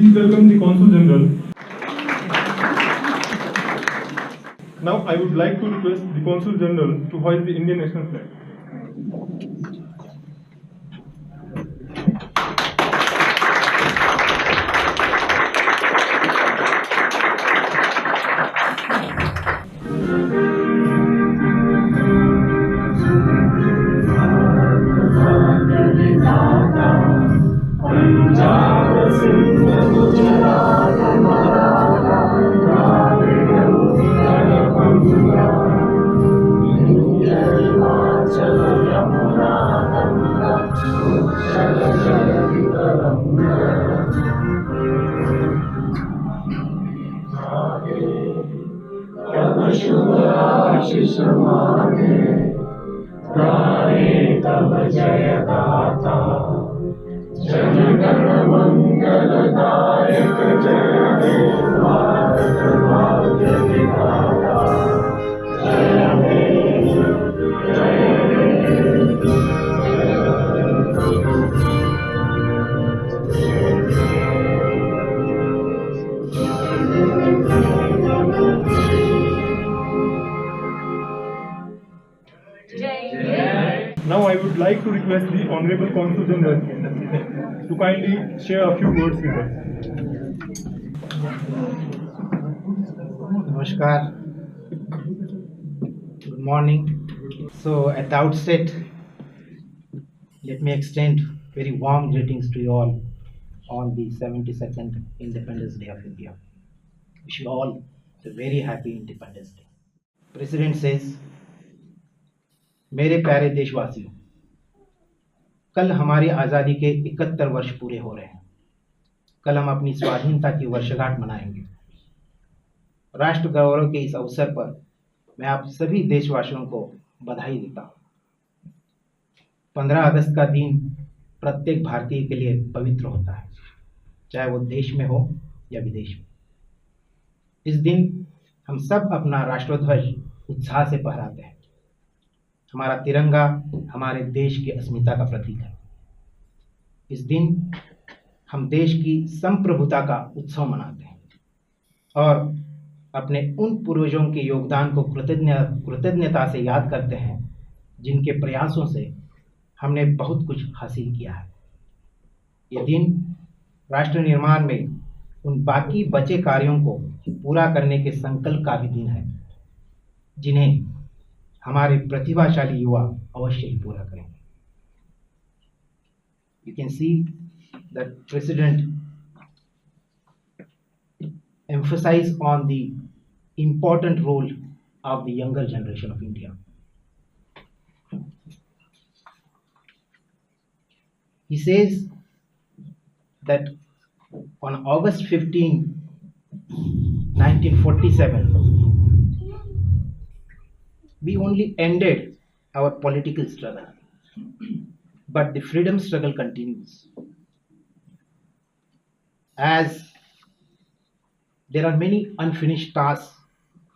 Please welcome the Consul General. Now I would like to request the Consul General to hoist the Indian national flag. तब जय गाथा जनगण मंगलदायक जय हे भारत भाग्य विधाता जय हे जय Now I would like to request the Honorable Consul General to kindly share a few words with us. Namaskar. Good morning. So at the outset, let me extend very warm greetings to you all on the 72nd Independence Day of India. Wish you all a very happy Independence Day. President says, मेरे प्यारे देशवासियों, कल हमारी आज़ादी के 71 वर्ष पूरे हो रहे हैं। कल हम अपनी स्वाधीनता की वर्षगांठ मनाएंगे। राष्ट्र गौरव के इस अवसर पर मैं आप सभी देशवासियों को बधाई देता हूँ। 15 अगस्त का दिन प्रत्येक भारतीय के लिए पवित्र होता है, चाहे वो देश में हो या विदेश में। इस दिन हम सब अपना राष्ट्रध्वज उत्साह से फहराते हैं। हमारा तिरंगा हमारे देश की अस्मिता का प्रतीक है। इस दिन हम देश की संप्रभुता का उत्सव मनाते हैं और अपने उन पूर्वजों के योगदान को कृतज्ञता से याद करते हैं, जिनके प्रयासों से हमने बहुत कुछ हासिल किया है। ये दिन राष्ट्र निर्माण में उन बाकी बचे कार्यों को पूरा करने के संकल्प का भी दिन है, जिन्हें हमारे प्रतिभाशाली युवा अवश्य ही पूरा करेंगे। You can see that President emphasized on the important role of the younger generation of India. He says that on August 15, 1947, we only ended our political struggle, but the freedom struggle continues. As there are many unfinished tasks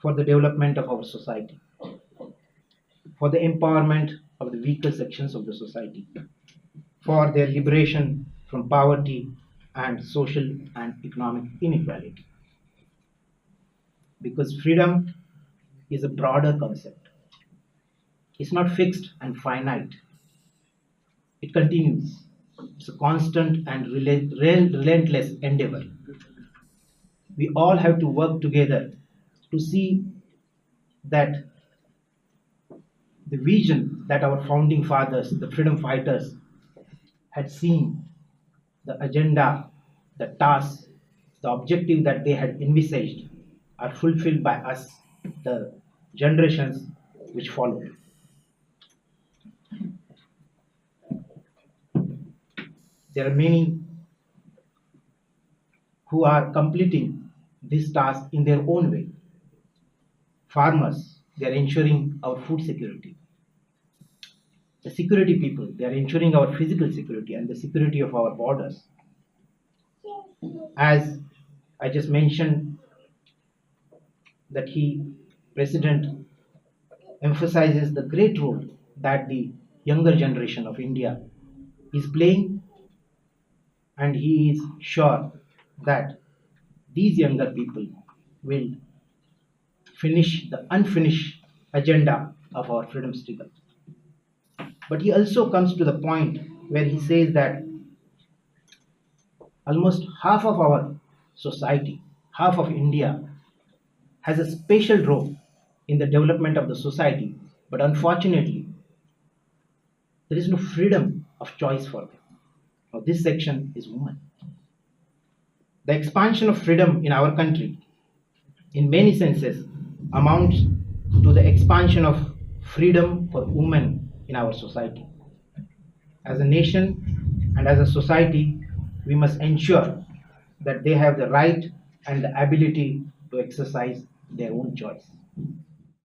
for the development of our society, for the empowerment of the weaker sections of the society, for their liberation from poverty and social and economic inequality. Because freedom is a broader concept. It's not fixed and finite. It continues. It's a constant and relentless endeavor. We all have to work together to see that the vision that our founding fathers, the freedom fighters, had seen, the agenda, the task, the objective that they had envisaged are fulfilled by us, the generations which followed. There are many who are completing this task in their own way. Farmers, they are ensuring our food security. The security people, they are ensuring our physical security and the security of our borders. As I just mentioned, that President emphasizes the great role that the younger generation of India is playing, and he is sure that these younger people will finish the unfinished agenda of our freedom struggle. But he also comes to the point where he says that almost half of our society, half of India, has a special role in the development of the society, but unfortunately, there is no freedom of choice for them. Now, this section is women. The expansion of freedom in our country, in many senses, amounts to the expansion of freedom for women in our society. As a nation and as a society, we must ensure that they have the right and the ability to exercise their own choice.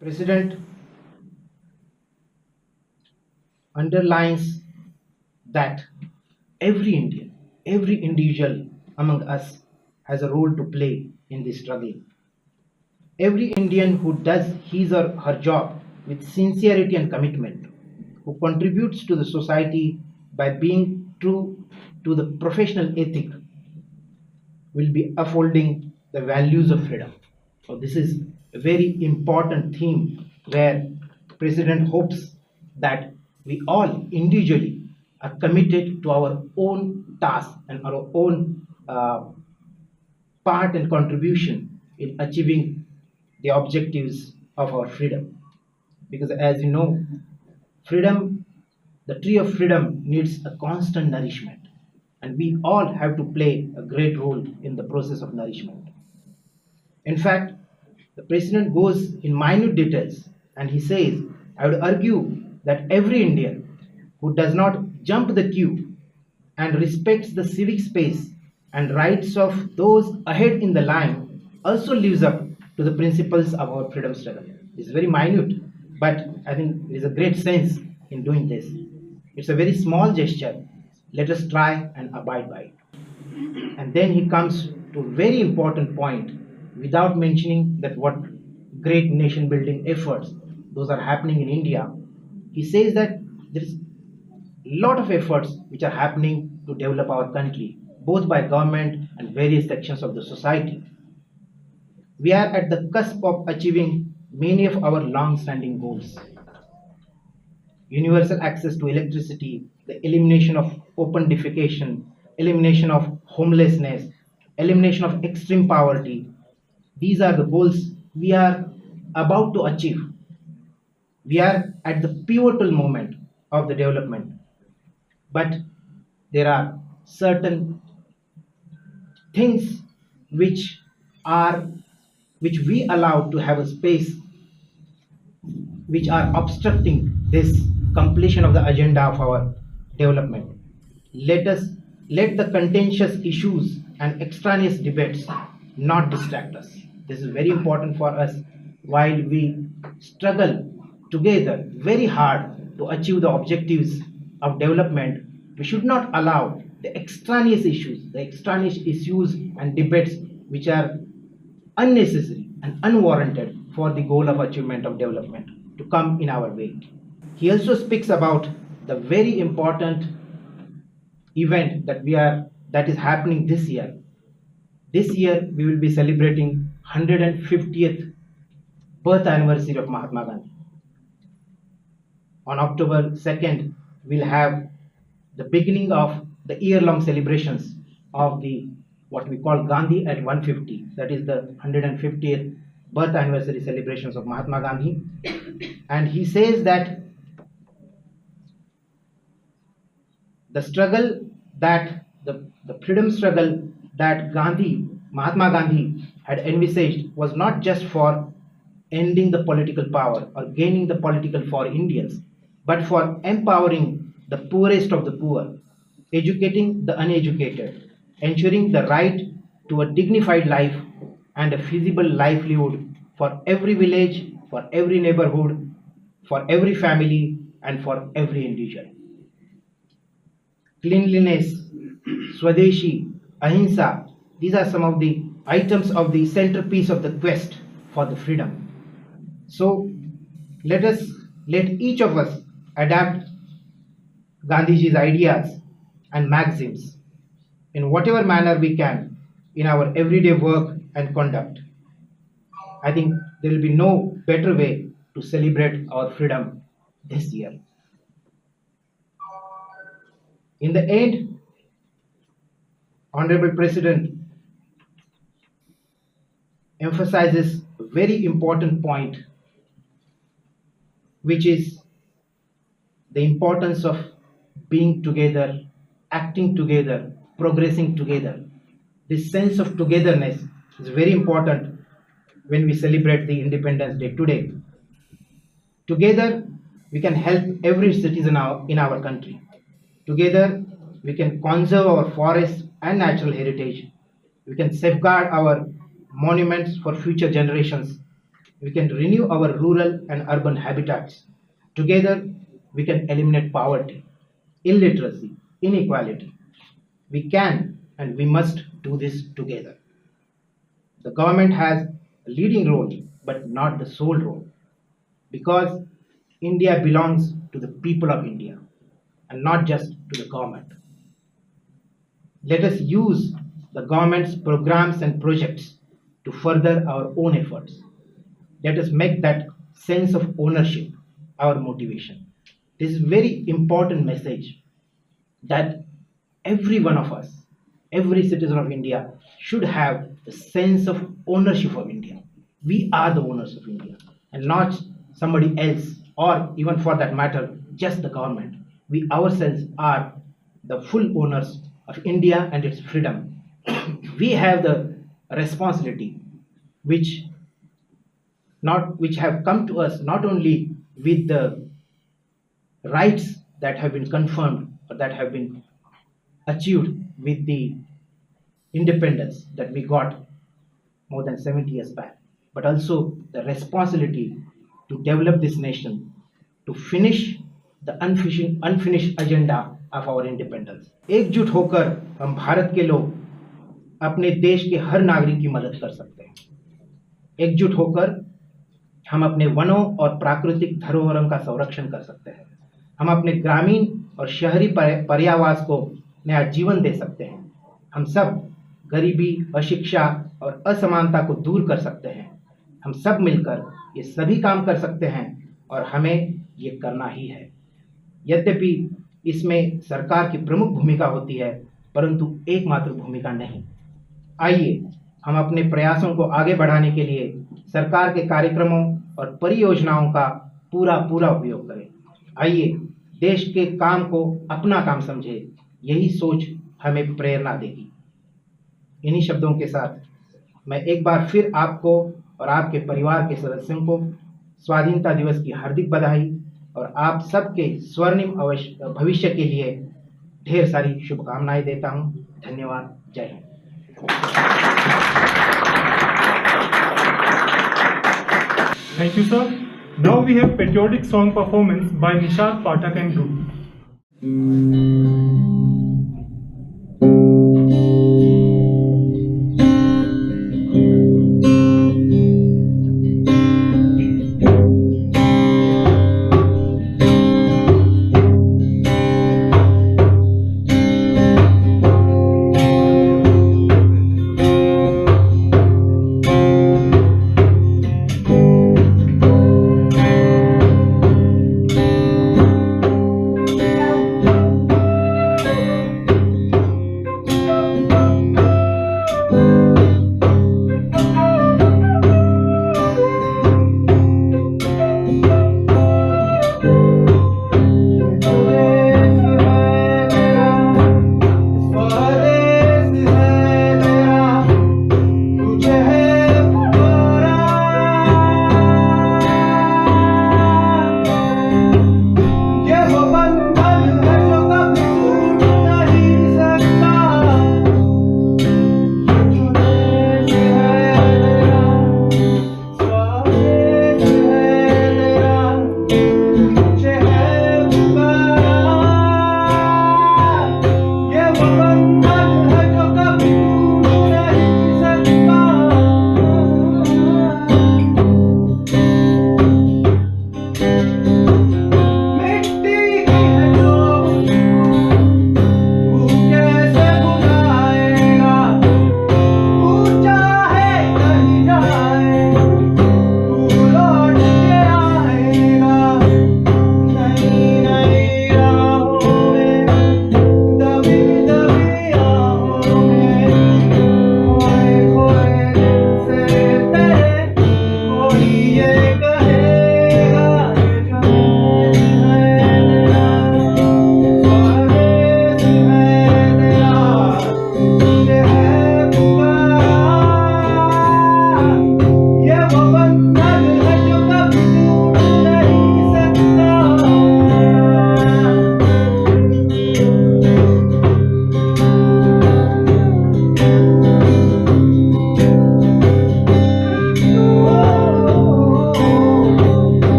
President underlines that every Indian, every individual among us has a role to play in this struggle. Every Indian who does his or her job with sincerity and commitment, who contributes to the society by being true to the professional ethic, will be upholding the values of freedom. So this is a very important theme where President hopes that we all individually are committed to our own task and our own part and contribution in achieving the objectives of our freedom. Because as you know, freedom, the tree of freedom needs a constant nourishment, and we all have to play a great role in the process of nourishment. In fact, the president goes in minute details and he says, I would argue that every Indian who does not jump the queue and respects the civic space and rights of those ahead in the line also lives up to the principles of our freedom struggle. It's very minute, but I think there is a great sense in doing this. It's a very small gesture. Let us try and abide by it. And then he comes to a very important point without mentioning that what great nation building efforts those are happening in India. He says that there is a lot of efforts which are happening to develop our country, both by government and various sections of the society. We are at the cusp of achieving many of our long-standing goals. Universal access to electricity, the elimination of open defecation, elimination of homelessness, elimination of extreme poverty. These are the goals we are about to achieve. We are at the pivotal moment of the development. But there are certain things which we allow to have a space which are obstructing this completion of the agenda of our development. Let the contentious issues and extraneous debates not distract us. This is very important for us while we struggle together very hard to achieve the objectives of development. We should not allow the extraneous issues and debates which are unnecessary and unwarranted for the goal of achievement of development to come in our way. He also speaks about the very important event that is happening this year. This year we will be celebrating 150th birth anniversary of Mahatma Gandhi. On October 2nd, we'll have the beginning of the year-long celebrations of the what we call Gandhi at 150. That is the 150th birth anniversary celebrations of Mahatma Gandhi. And he says that the struggle that the freedom struggle that Mahatma Gandhi had envisaged was not just for ending the political power or gaining the political for Indians, but for empowering the poorest of the poor, educating the uneducated, ensuring the right to a dignified life and a feasible livelihood for every village, for every neighborhood, for every family, and for every individual. Cleanliness, Swadeshi, Ahimsa, these are some of the items of the centerpiece of the quest for the freedom. So let each of us adapt Gandhiji's ideas and maxims in whatever manner we can in our everyday work and conduct. I think there will be no better way to celebrate our freedom this year. In the end, Honorable President emphasizes a very important point, which is the importance of being together, acting together, progressing together. This sense of togetherness is very important when we celebrate the Independence Day today. Together, we can help every citizen in our country. Together, we can conserve our forests and natural heritage. We can safeguard our monuments for future generations. We can renew our rural and urban habitats. Together, we can eliminate poverty, illiteracy, inequality. We can and we must do this together. The government has a leading role, but not the sole role, because India belongs to the people of India and not just to the government. Let us use the government's programs and projects to further our own efforts. Let us make that sense of ownership our motivation. This is a very important message that every one of us, every citizen of India should have a sense of ownership of India. We are the owners of India and not somebody else, or even for that matter, just the government. We ourselves are the full owners of India and its freedom. We have the responsibility which have come to us not only with the rights that have been confirmed or that have been achieved with the independence that we got more than 70 years back, but also the responsibility to develop this nation, to finish the unfinished agenda of our independence. एकजुट होकर हम भारत के लोग अपने देश के हर नागरिक की मदद कर सकते हैं। एकजुट होकर हम अपने वनों और प्राकृतिक धरोहरों का संरक्षण कर सकते हैं। हम अपने ग्रामीण और शहरी पर्यावास को नया जीवन दे सकते हैं। हम सब गरीबी, अशिक्षा और असमानता को दूर कर सकते हैं। हम सब मिलकर ये सभी काम कर सकते हैं और हमें ये करना ही है। यद्यपि इसमें सरकार की प्रमुख भूमिका होती है, परंतु एकमात्र भूमिका नहीं। आइए हम अपने प्रयासों को आगे बढ़ाने के लिए सरकार के कार्यक्रमों और परियोजनाओं का पूरा उपयोग करें। आइए देश के काम को अपना काम समझे, यही सोच हमें प्रेरणा देगी। इन्हीं शब्दों के साथ मैं एक बार फिर आपको और आपके परिवार के सदस्यों को स्वाधीनता दिवस की हार्दिक बधाई और आप सबके स्वर्णिम भविष्य के लिए ढेर सारी शुभकामनाएं देता हूं। धन्यवाद। जय Hind. Thank you, sir. Now we have patriotic song performance by Nishad Pathak and group.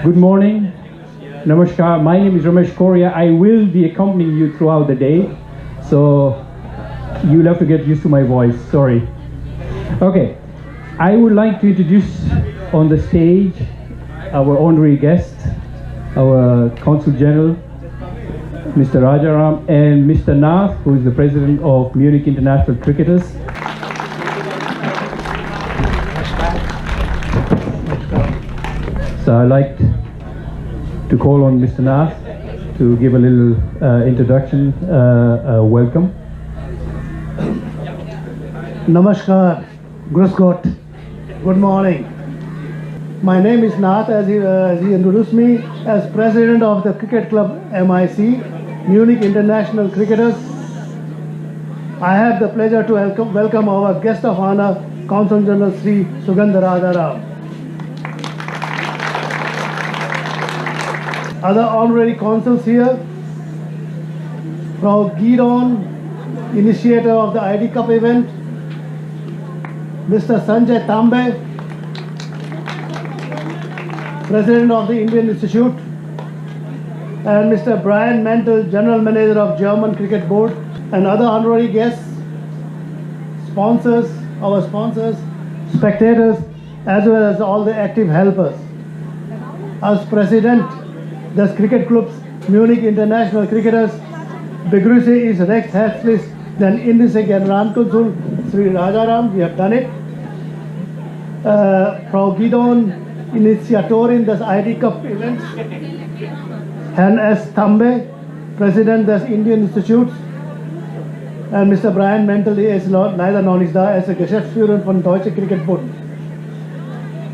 Good morning. Namaskar. My name is Ramesh Korea. I will be accompanying you throughout the day, so you'll have to get used to my voice. Sorry. Okay. I would like to introduce on the stage our honorary guest, our Consul General, Mr. Rajaram, and Mr. Nath, who is the President of Munich International Cricketers. So I'd like to call on Mr. Nath to give a little introduction, welcome. Namaskar, Grüß Gott, good morning. My name is Nath, as he introduced me, as President of the Cricket Club MIC, Munich International Cricketers. I have the pleasure to welcome our guest of honor, Consul General Sri Sugandha Rajaram. Other honorary consuls here, Frau Gideon, initiator of the ID Cup event, Mr. Sanjay Tambe, President of the Indian Institute, and Mr. Brian Mantle, General Manager of German Cricket Board, and other honorary guests, sponsors, our sponsors, spectators, as well as all the active helpers. As President des Cricket Clubs Munich International Cricketers begrüße ich recht herzlich den indischen Generalkonsul Sri Rajaram, we have done it. Frau Gideon, Initiatorin des ID Cup Events, Herrn S. Tambe, President des Indian Institutes, and Mr. Brian Mantle ist leider noch nicht da, er ist der Geschäftsführer von Deutsche Cricket Bund.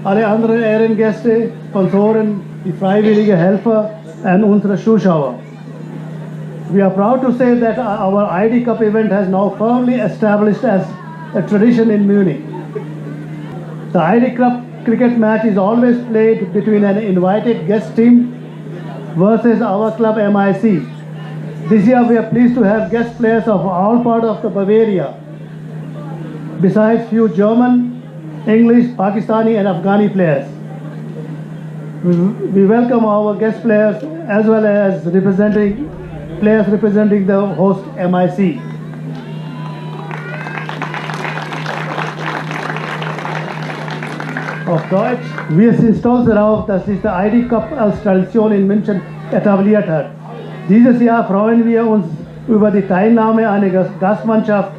Alle anderen Ehrengäste, Sponsoren, die freiwillige Helfer und unsere Zuschauer. We are proud to say that our ID Cup event has now firmly established as a tradition in Munich. The ID Cup cricket match is always played between an invited guest team versus our club MIC. This year we are pleased to have guest players of all parts of the Bavaria, besides few German, English, Pakistani and Afghani players. We welcome our guest players as well as players representing the host MIC. Auf Deutsch, wir sind stolz darauf, dass sich der ID Cup als Tradition in München etabliert hat. Dieses Jahr freuen wir uns über die Teilnahme einer Gastmannschaft,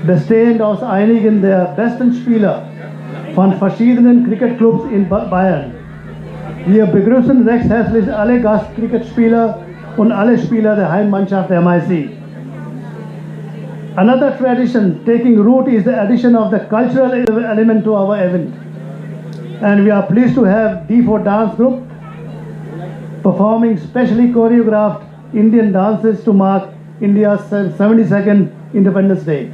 bestehend aus einigen der besten Spieler von verschiedenen Cricketclubs in Bayern. Wir begrüßen recht herzlich alle Gastcricketspieler und alle Spieler der Heimmannschaft MIC. Another tradition taking root is the addition of the cultural element to our event. And we are pleased to have D4 Dance Group performing specially choreographed Indian dances to mark India's 72nd Independence Day.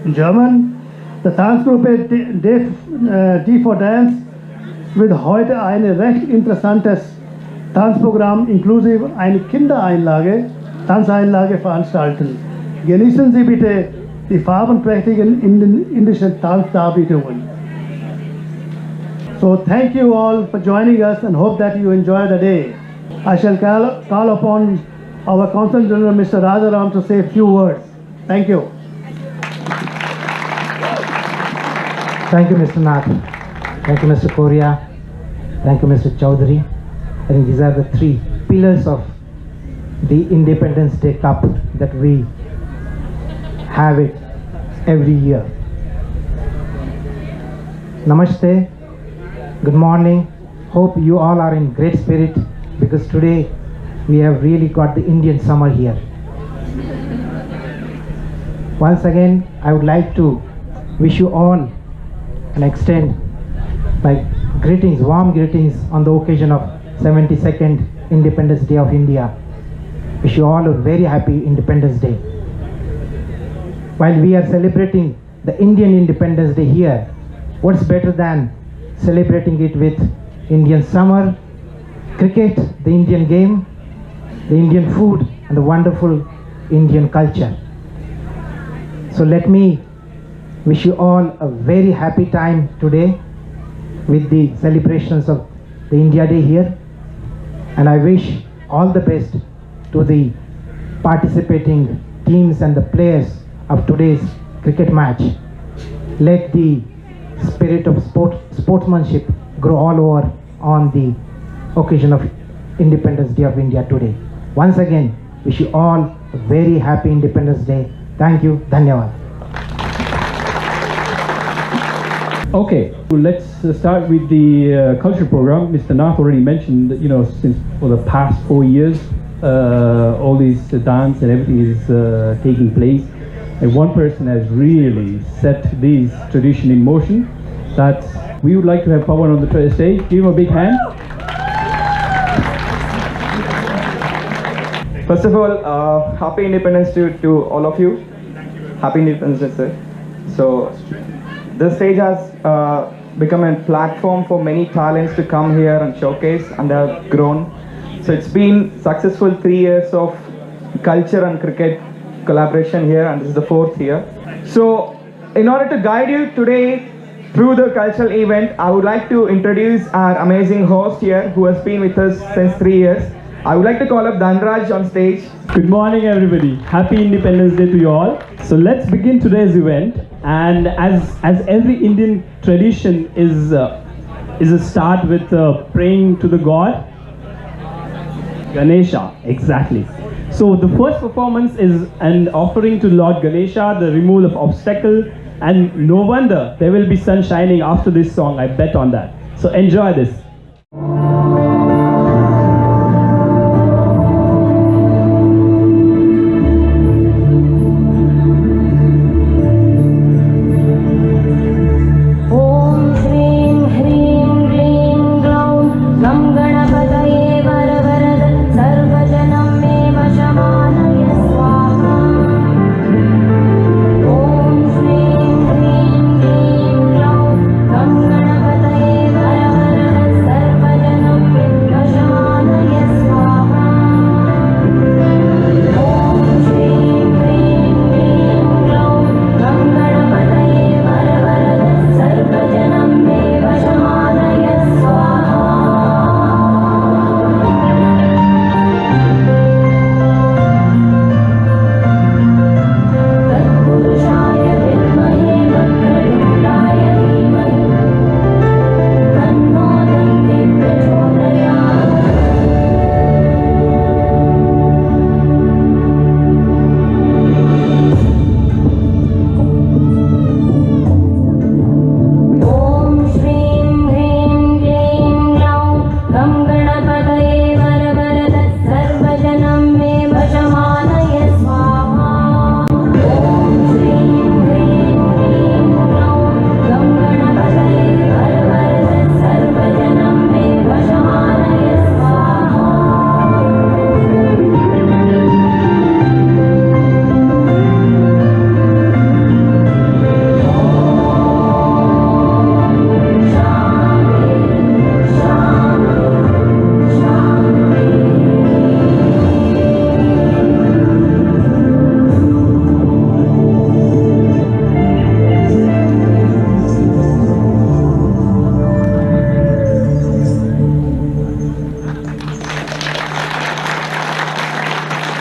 In German, the Tanzgruppe D4 Dance wird heute ein recht interessantes Tanzprogramm inklusive eine Tanzeinlage veranstalten. Genießen Sie bitte die farbenprächtigen indischen Tanzdarbietungen. So thank you all for joining us and hope that you enjoy the day. I shall call upon our Consul General Mr. Rajaram to say a few words. Thank you. Thank you, Mr. Nath. Thank you, Mr. Korea. Thank you, Mr. Chaudhary. I think these are the three pillars of the Independence Day Cup that we have it every year. Namaste. Good morning. Hope you all are in great spirit because today we have really got the Indian summer here. Once again, I would like to wish you all and extend my greetings, warm greetings on the occasion of 72nd Independence Day of India. Wish you all a very happy Independence Day. While we are celebrating the Indian Independence Day here, what's better than celebrating it with Indian summer, cricket, the Indian game, the Indian food, and the wonderful Indian culture. So let me wish you all a very happy time today with the celebrations of the India Day here, and I wish all the best to the participating teams and the players of today's cricket match. Let the spirit of sportsmanship grow all over on the occasion of Independence Day of India today. Once again, wish you all a very happy Independence Day. Thank you. Dhanyavad. Okay, so let's start with the culture program. Mr. Nath already mentioned that, since for the past 4 years, all this dance and everything is taking place. And one person has really set this tradition in motion. That we would like to have Pawan on the stage. Give him a big hand. First of all, happy Independence Day to all of you. Happy Independence Day, sir. So, this stage has become a platform for many talents to come here and showcase, and they have grown. So, it's been successful 3 years of culture and cricket collaboration here, and this is the 4th year. So, in order to guide you today through the cultural event, I would like to introduce our amazing host here who has been with us since 3 years. I would like to call up Dhanraj on stage. Good morning, everybody. Happy Independence Day to you all. So let's begin today's event. And as every Indian tradition is a start with praying to the god Ganesha. Exactly. So the first performance is an offering to Lord Ganesha, the removal of obstacle, and no wonder there will be sun shining after this song. I bet on that. So enjoy this.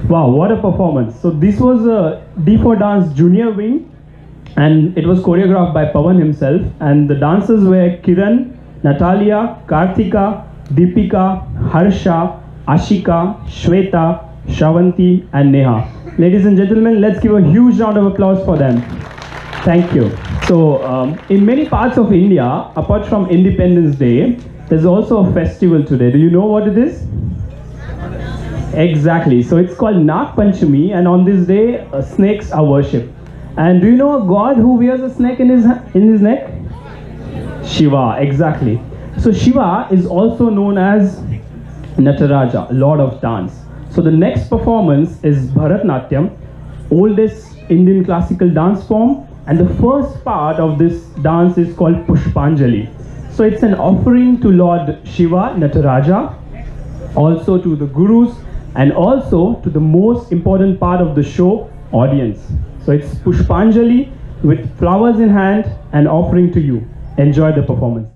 Wow, what a performance. So this was a D4 Dance Junior Wing, and it was choreographed by Pawan himself, and the dancers were Kiran, Natalia, Karthika, Deepika, Harsha, Ashika, Shweta, Shravanti and Neha. Ladies and gentlemen, let's give a huge round of applause for them. Thank you. So in many parts of India, apart from Independence Day, there's also a festival today. Do you know what it is? Exactly. So it's called Nag Panchami, and on this day, snakes are worshipped. And do you know a god who wears a snake in his neck? Shiva. Exactly. So Shiva is also known as Nataraja, Lord of Dance. So the next performance is Bharatnatyam, oldest Indian classical dance form, and the first part of this dance is called Pushpanjali. So it's an offering to Lord Shiva, Nataraja, also to the gurus, and also to the most important part of the show, audience. So it's Pushpanjali with flowers in hand and offering to you. Enjoy the performance.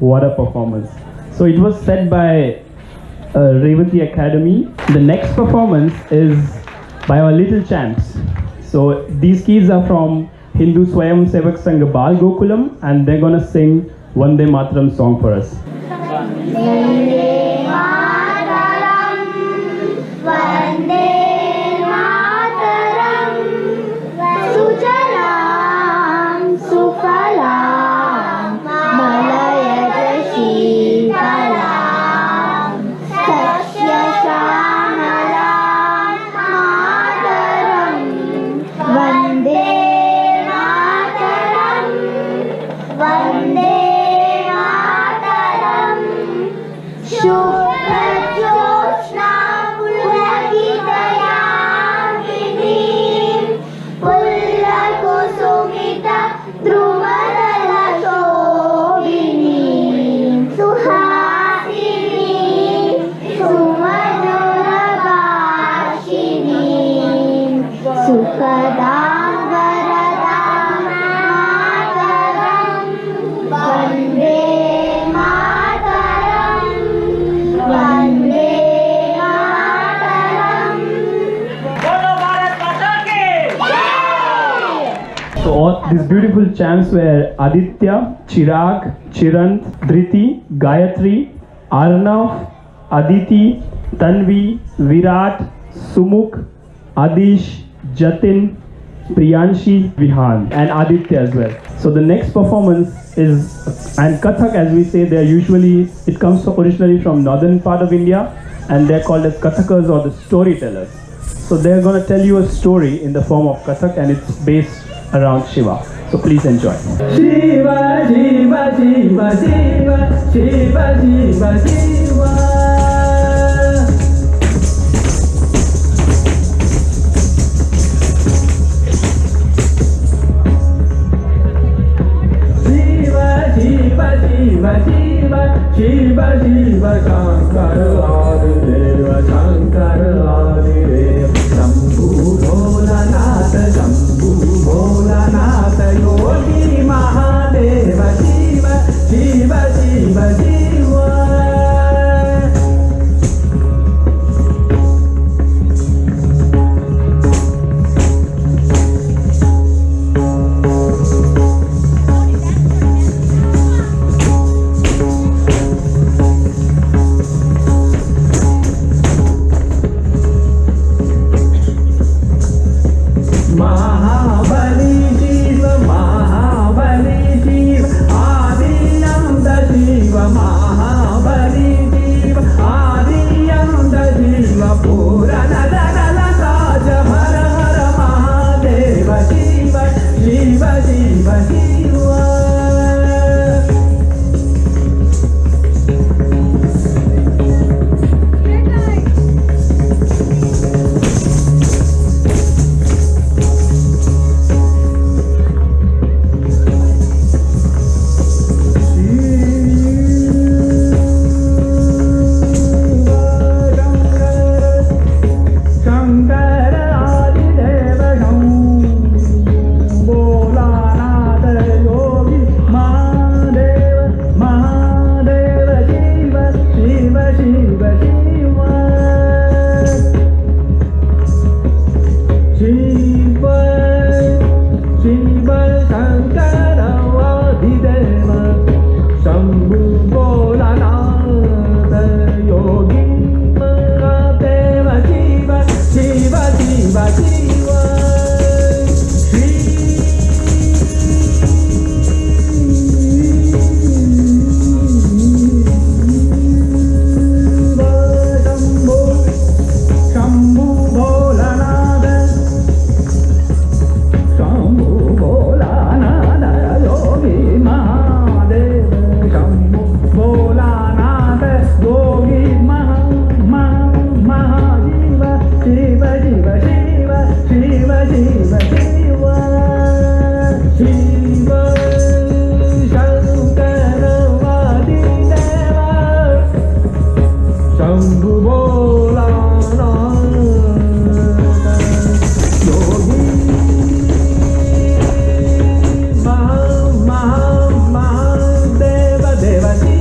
What a performance. So it was set by Revathy Academy. The next performance is by our little champs. So these kids are from Hindu Swayam Sevak Sangh Bal Gokulam, and they're gonna sing Vande Mataram song for us. Vande Mataram, Vande Mataram, Sujalam, Sufalam, Malayata Shitalam, Sasya Shamalam, Mataram, Vande Mataram, Vande Mataram, Shubha Jyotsna Pulakitayamini, Pullakusumita Dhrumadala Shobhini, Suhasini, Sumadura Bhashini, Sukadam Varadam Mataram, Vande Mataram, Vande Mataram. So all these beautiful chants were Aditya, Chirag, Chirant, Dhriti, Gayatri, Arnav, Aditi, Tanvi, Virat, Sumukh, Adish, Jatin, Priyanshi, Vihan, and Aditya as well. So the next performance is, and Kathak as we say, they're usually, it comes originally from northern part of India, and they're called as Kathakers or the storytellers. So they're going to tell you a story in the form of Kathak, and it's based around Shiva. So please enjoy. Shiva, Shiva, Shiva, Shiva, Shiva, Shiva, Shiva. Shiva, Shiva, Shiva, Shiva, Shiva, Shankara Adideva, Shankara Adideva, Shambhu Bholanatha, Shambhu Bholanatha, Yogi Mahadeva, Shiva, Shiva, Shiva, Shiva. Mahabali Shiva, Mahabali Shiva, Adiyanda Shiva, Mahabali Shiva, Adiyanda Shiva, Purana Dala Raja Hara Hara Mahadeva, Shiva, Shiva, Shiva, Shiva. Shankara Adideva, Shambhu Bholanatha, Yogi Mahadeva, Mahadeva, Shiva, Shiva, Shiva, Shiva. Shiva, Shiva, Shankara Adideva, Shambhu Bholanatha, Yogi Mahadeva, Shiva, Shiva, Shiva, Shiva. Shiva, Shambhu Bholanatha, Shambhu Bholanatha, Yogi Mahadeva, Shambhu Bholanatha, Yogi Mahadeva, Shiva, Shiva, Shiva, Shiva, Shiva, Shiva. Shiva, Shankara Adideva, Shambhu Bholanatha, Yogi Mahadeva, Deva, Deva, Shiva.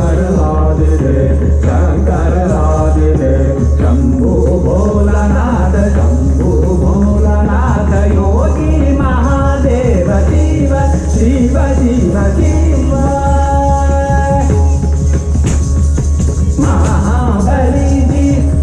Shankar Adide, Shankar Adide, Shambhu Bholanatha, Shambhu Bholanatha, Yogi Mahadeva, Shiva, Shiva, Shiva, Shiva.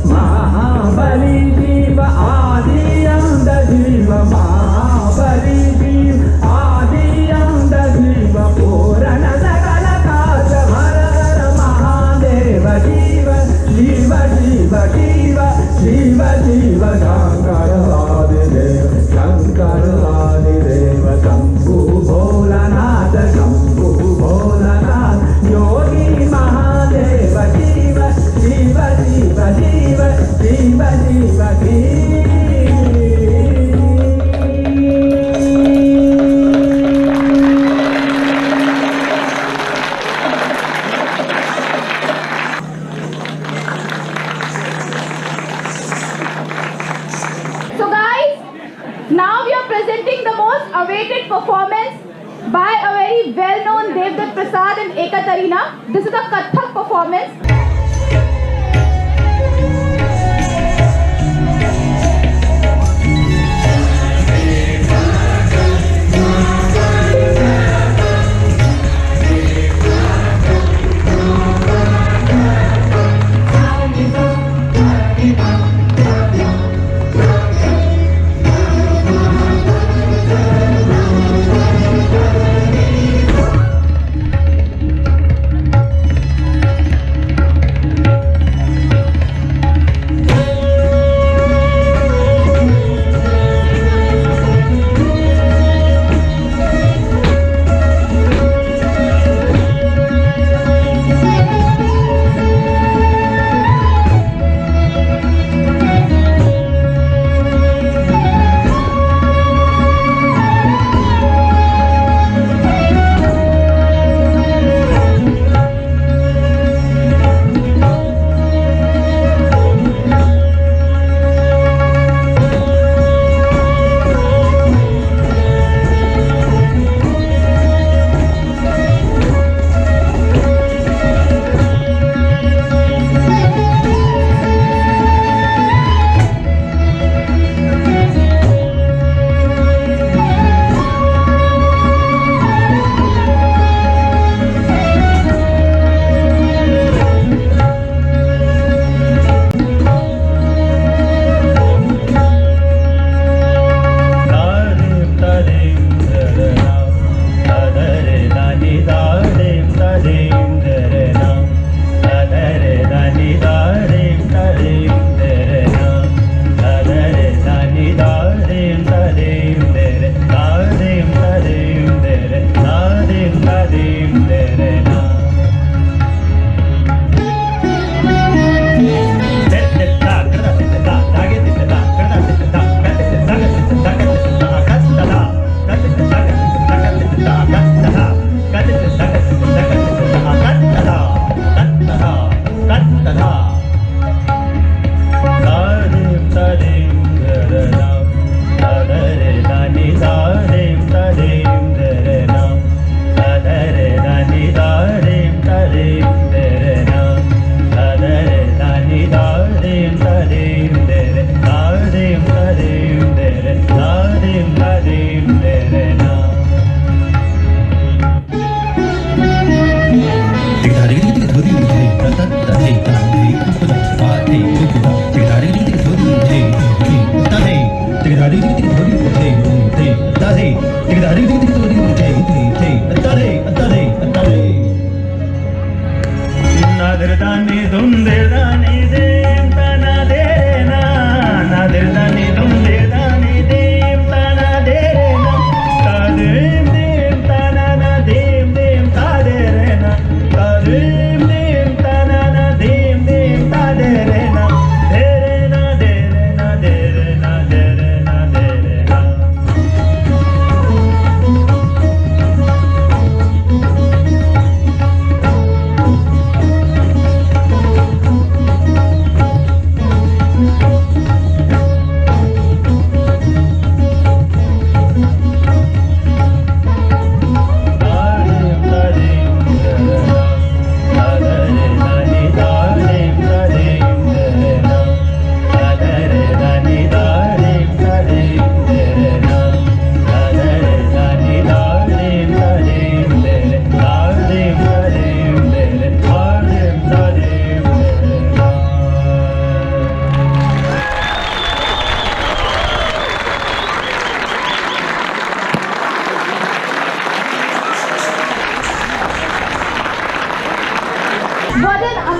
Mahabali Jiva, Adi Anda Jiva, Mahabali Jiva, Adi Anda Jiva, Purana Sakala Kaja, Hara Mahadeva, Shiva, Shiva, Shiva, Shiva, Shiva, Shiva, Shankar Adideva, Shankar Adideva, Shambhu Bholanatha, Shambhu Bholanatha, Yogi Mahadeva, Shiva, Shiva, Shiva, Shiva, Shiva, Shiva, Shiva. So guys, now we are presenting the most awaited performance by a very well-known Depdatt Prasad and Ekaterina. This is a Kathak performance.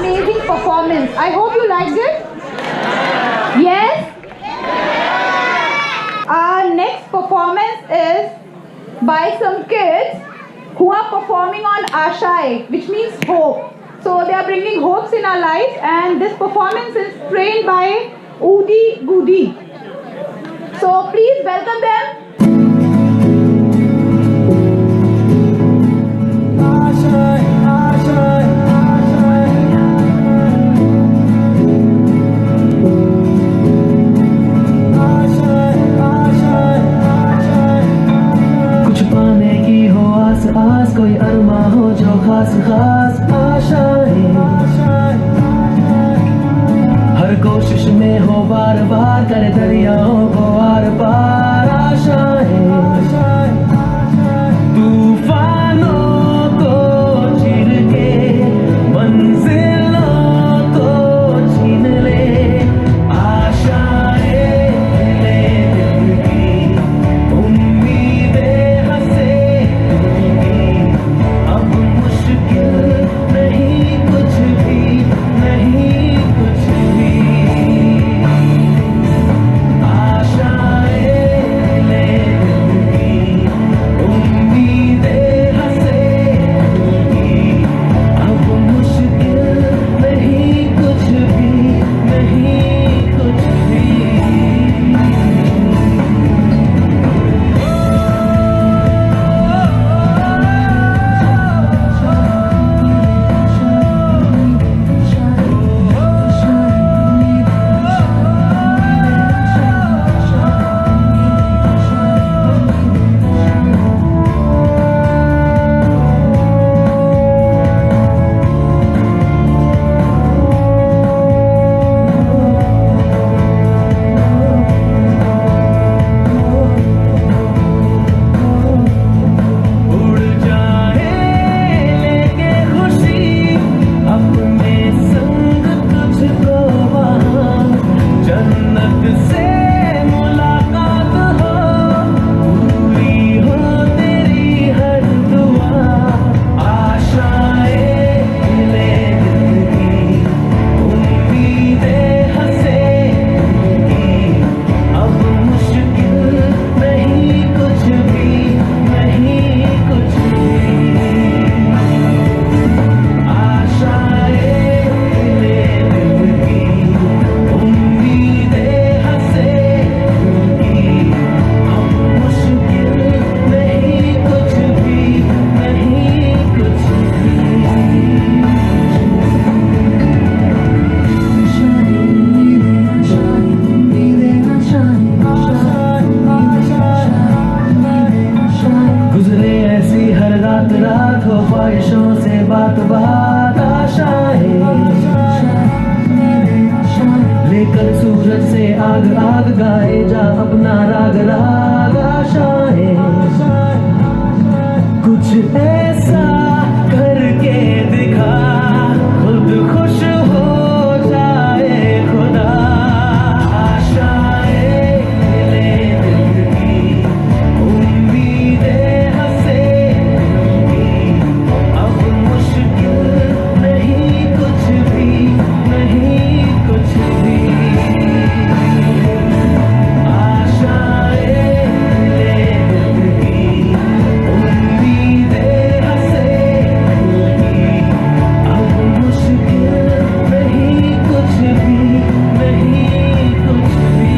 amazing performance. I hope you liked it. Yes? Our next performance is by some kids who are performing on Ashai, which means hope. So they are bringing hopes in our lives, and this performance is trained by Oody, Goody. So please welcome them. आस कोई अरमा हो जो खास खास आशाएं हर कोशिश में हो बार बार करे दरियाओं को आर पार आशाएं तूफानों को चीर के मंजिलों को छीन ले आशाएं ले दिल की उम्मीदें हंसे अब मुश्किल नहीं कुछ भी नहीं कुछ भी आशाएं ले दिल की उम्मीदें हंसे अब मुश्किल नहीं कुछ भी नहीं कुछ भी उड़ जाए लेके खुशी अपने संग तुझको वहाँ जन्नत से मुलाकात हो पूरी हो तेरी हर दुआ आशाएं ले दिल की उम्मीदें हंसे अब मुश्किल नहीं कुछ भी नहीं कुछ भी आशाएं ले दिल की उम्मीदें हंसे अब मुश्किल नहीं कुछ भी नहीं कुछ गुजरे ऐसी हर रात रात हो ख्वाहिशों से बात बात आशाएं लेकर सूरज से आग आग गाए जा अपना राग राग आशाएं कुछ ऐसा करके दिखा खुद खुश हो जाए खुदा आशाएं ले दिल की उम्मीदें हंसे अब मुश्किल नहीं कुछ भी नहीं कुछ भी आशाएं ले दिल की उम्मीदें हंसे अब मुश्किल नहीं कुछ भी नहीं कुछ भी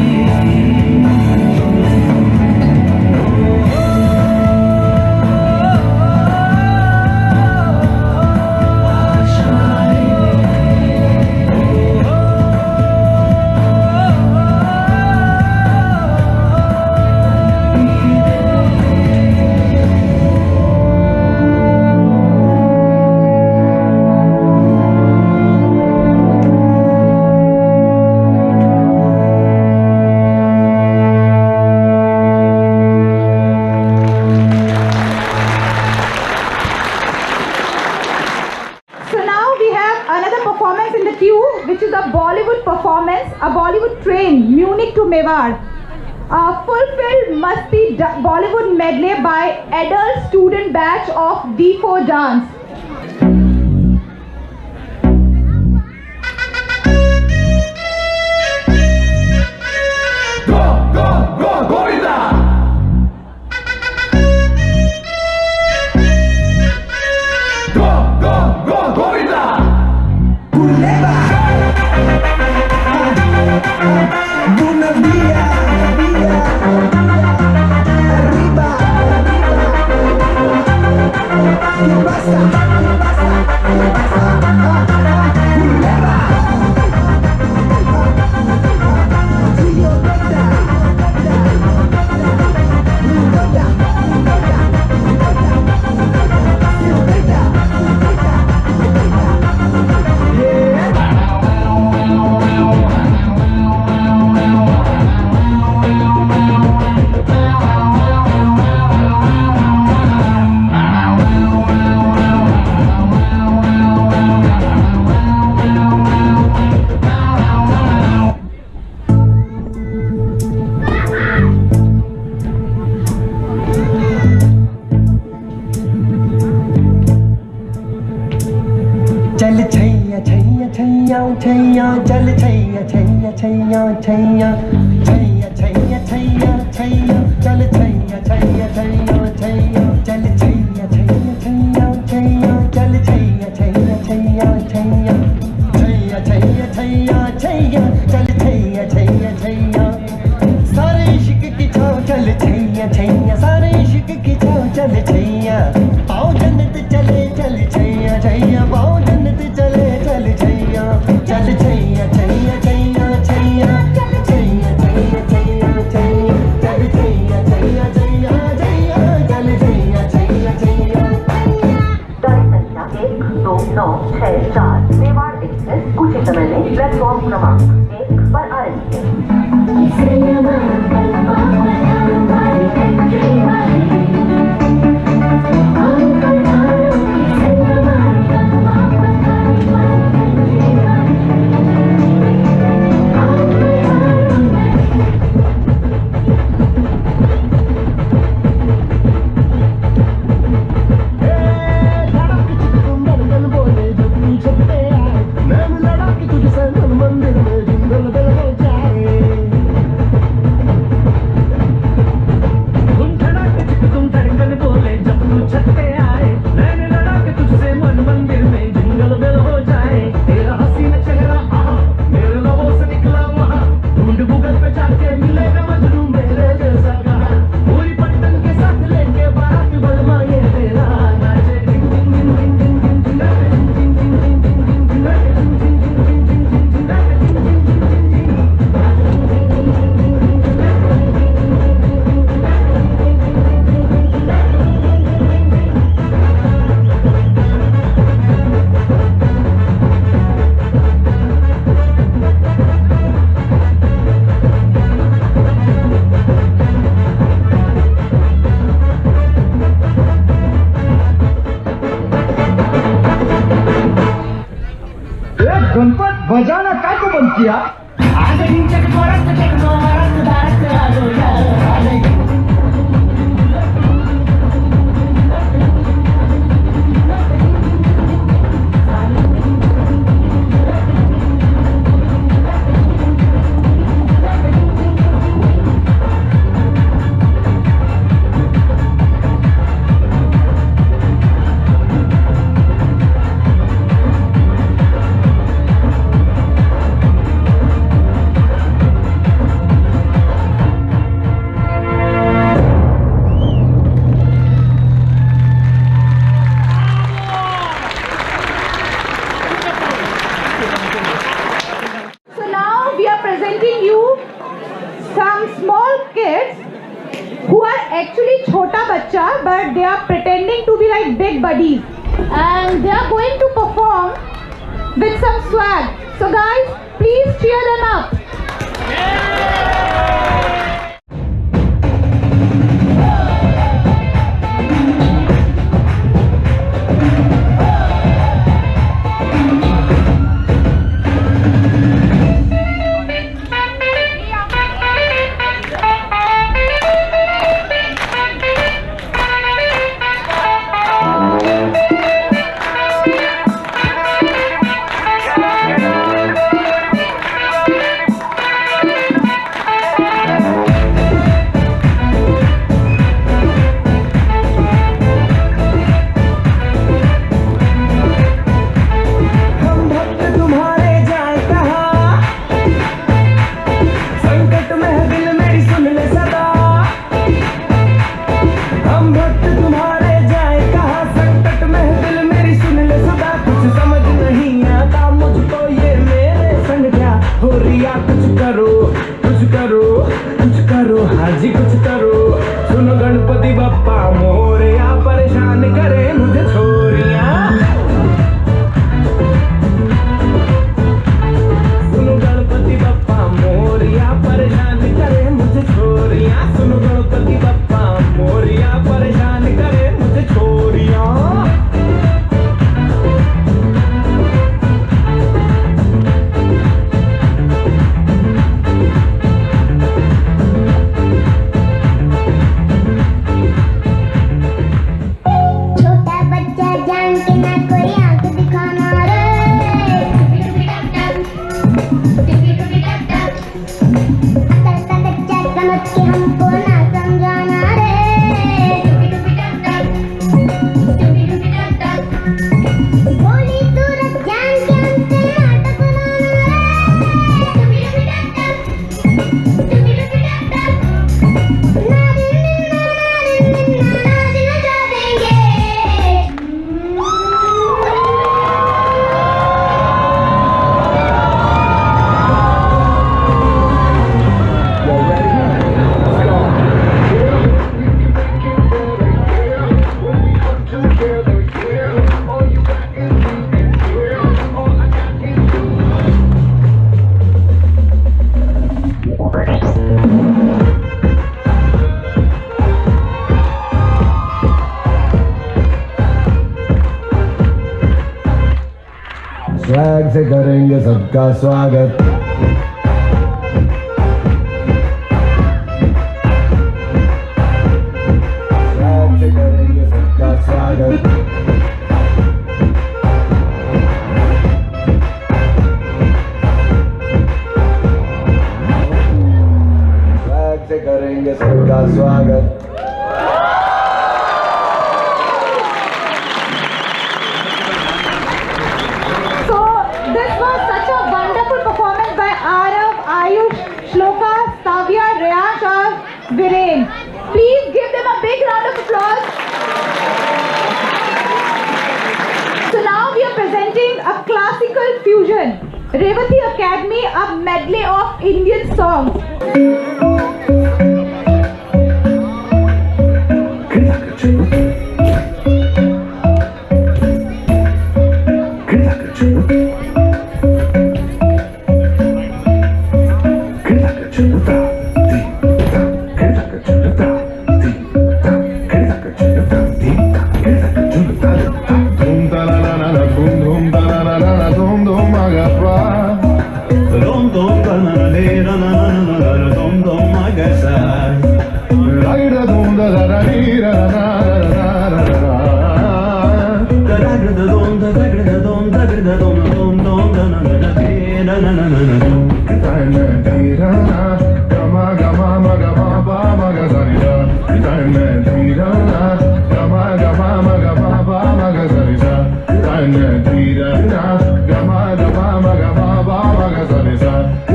So now we have another performance in the queue, which is a Bollywood performance, a Bollywood train, Munich to Mewar. A fulfilled Masti Bollywood medley by adult student batch of D4 dance. Chaiyya Chaiyya चल छैया छैया छैया छैया छैया छैया छैया छैया चल छैया छैया छैया छैया चल छैया छैया छैया छैया चल छैया छैया छैया छैया छैया छैया छैया छैया चल छैया छैया छैया सारे इश्क की छाव चल छैया छैया सारे इश्क की छाव चल छैया पाओ जन्नत चले चल छैया छैया पाओ जन्नत चले चल छैया चल छैया छैया छैया छैया चल छैया छैया छैया छैया चल छैया छैया छैया छैया चल छैया छैया छैया संख्या 12964 मेवाड़ एक्सप्रेस कुछ ही समय में प्लेटफॉर्म क्रमांक 1 पर आ रही है। गणपत बजाना काय को बंद किया but they are pretending to be like big buddies and they are going to perform with some swag. So guys, please cheer them up. Swag से करेंगे सबका स्वागत। स्वैग से करेंगे सबका स्वागत। स्वैग से करेंगे सबका स्वागत। Please give them a big round of applause. So now we are presenting a classical fusion. Revathy Academy, a medley of Indian songs.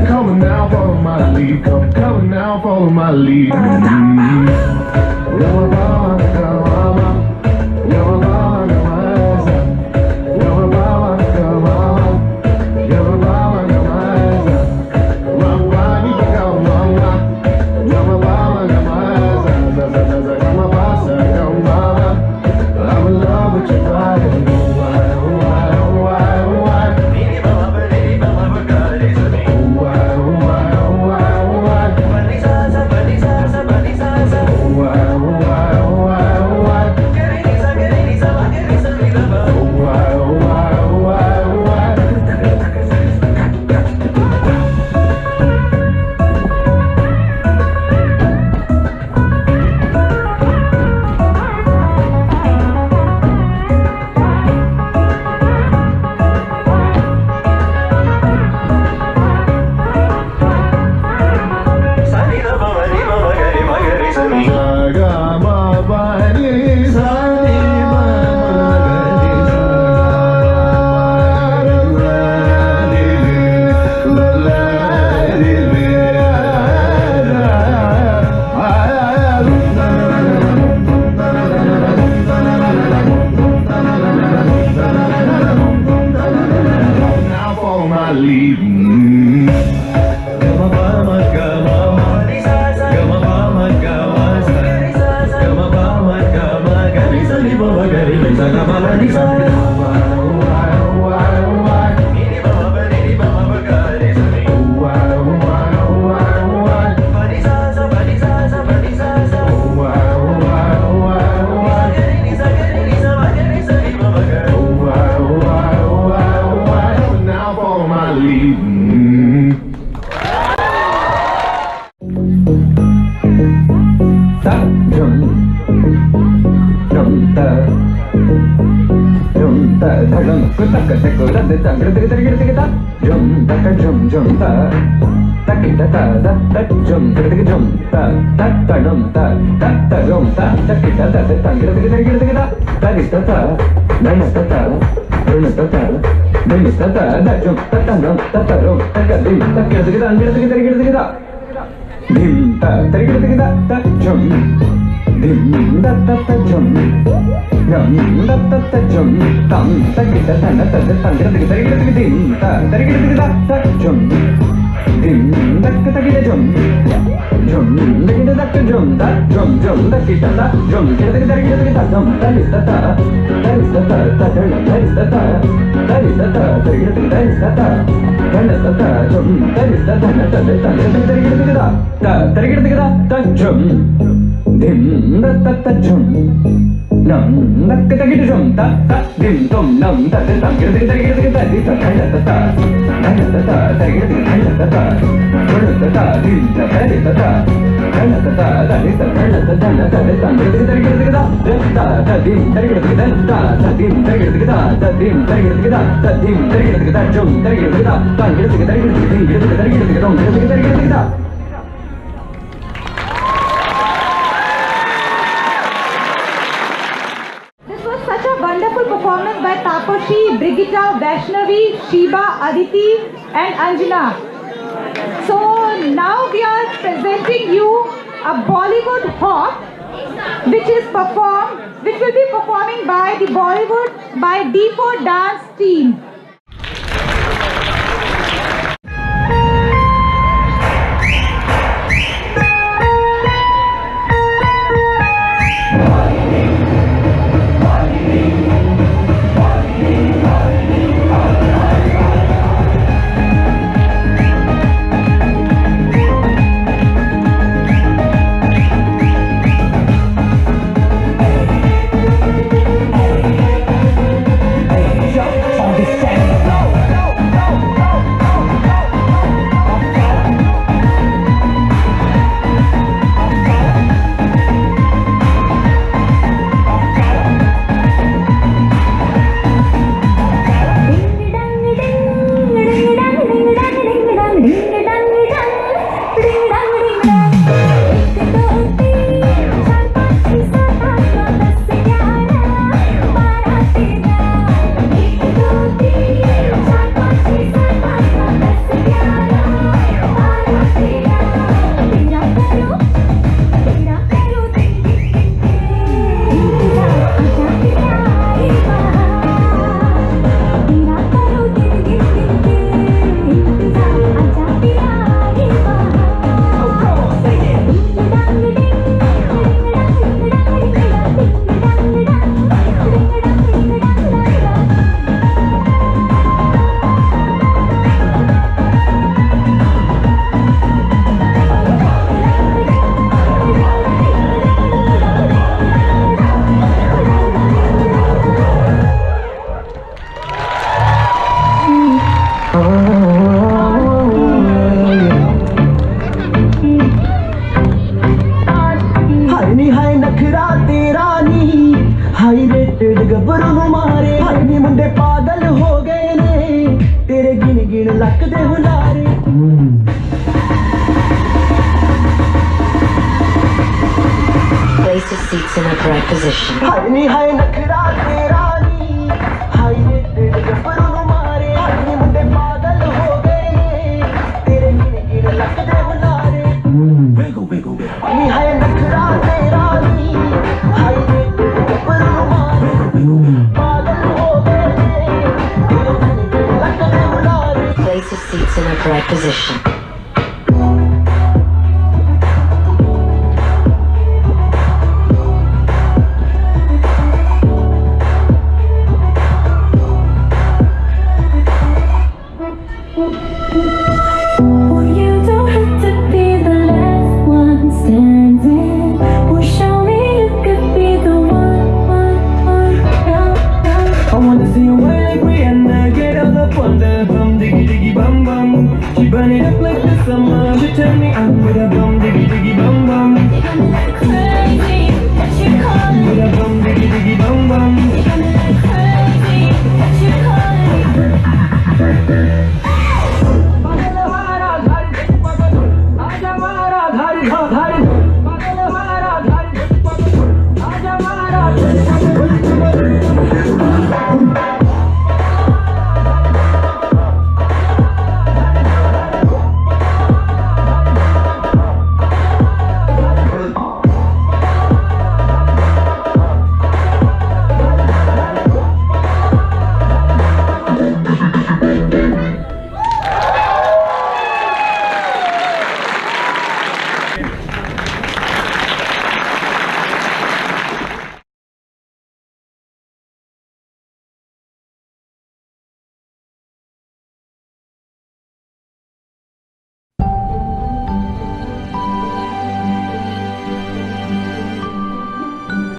Come now, follow my lead. Come now, follow my lead. Nam tak tak kita jom tak tak dim tom nam tak tak kita kita kita kita kita kita tak tak kita tak tak kita kita tak tak kita tak dim tak kita tak tak kita tak tak kita tak tak kita tak dim tak kita kita tak dim tak kita kita dim tak kita kita dim tak kita kita jom tak kita kita tak kita kita kita kita kita Such a wonderful performance by Tapashi, Brigitta, Vaishnavi, Shiba, Aditi and Anjana. So now we are presenting you a Bollywood hop which will be performing by the Bollywood by D4 dance team. Place your seats in upright position. Place your seats in upright position. Burn it up like the summer. You turn me on with a bomb.